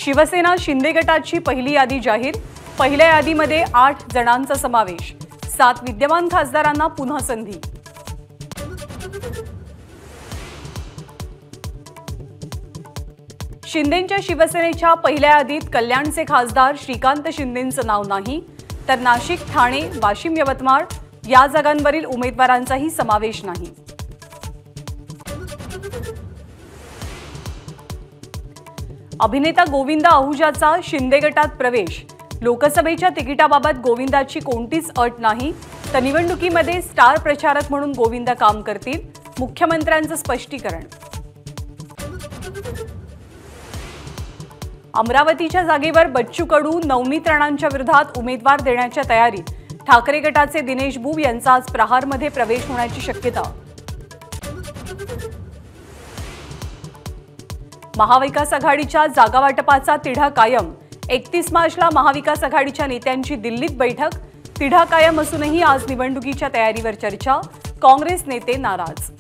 शिवसेना शिंदे गटाची पहिली यादी जाहीर। पहिल्या यादीमध्ये 8 जणांचा समावेश। 7 विद्यमान खासदारांना पुन्हा संधी। शिंदेंच्या शिवसेनेच्या पहिल्या यादीत कल्याणचे खासदार श्रीकांत शिंदेंचं नाव नाही, तर नाशिक, ठाणे, वाशिम, यवतमाळ या जागांवरील उमेदवारांचाही समावेश नाही। अभिनेता गोविंदा आहुजाचा शिंदे गटात प्रवेश। लोकसभेच्या तिकिटाबाबत गोविंदाची कोणतीच अट नाही, तर निवडणुकीमध्ये स्टार प्रचारक म्हणून गोविंदा काम करतील, मुख्यमंत्र्यांचं स्पष्टीकरण। अमरावतीच्या जागेवर बच्चू कडू, नवनीत राणांच्या विरोधात उमेदवार देण्याच्या तयारीत। ठाकरे गटाचे दिनेश बुब यांचा आज प्रहारमध्ये प्रवेश होण्याची शक्यता। महाविकास आघाडीच्या जागा वाटपाचा तिढा कायम। 31 मार्चला महाविकास आघाडीच्या नेत्यांची दिल्लीत बैठक। तिढा कायम असूनही आज निवडणुकीच्या तयारीवर चर्चा। काँग्रेस नेते नाराज।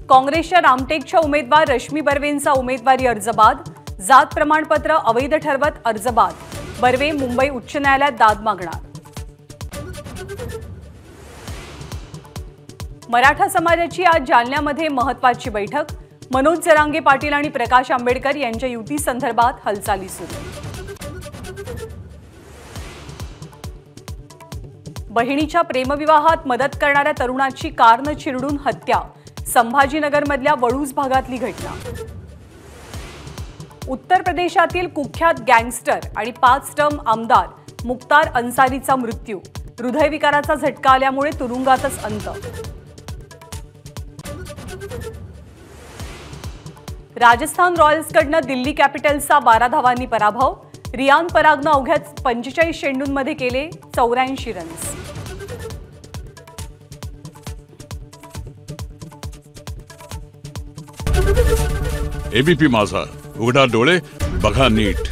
काँग्रेसच्या रामटेकच्या उमेदवार रश्मी बर्वेंचा उमेदवारी अर्ज बाद। जात प्रमाणपत्र अवैध ठरवत अर्ज बाद। बर्वे मुंबई उच्च न्यायालयात दाद मागणार। मराठा समाजाची आज जालन्यामध्ये महत्त्वाची बैठक। मनोज जरांगे पाटील आणि प्रकाश आंबेडकर यांच्या युती संदर्भात हालचाली सुरू। बहिणीच्या प्रेमविवाहात मदत करणाऱ्या तरुणाची कारनं चिरडून हत्या। संभाजीनगरमधल्या वळूज भागातली घटना। उत्तर प्रदेशातील कुख्यात गँगस्टर आणि 5 टर्म आमदार मुख्तार अन्सारीचा मृत्यू। हृदयविकाराचा झटका आल्यामुळे तुरुंगातच अंत। राजस्थान रॉयल्सकडनं दिल्ली कॅपिटल्सचा 12 धावांनी पराभव। रियान परागनं अवघ्या 45 चेंडूंमध्ये केले 84 रन्स। एबीपी माझा, उघडा डोळे बघा नीट।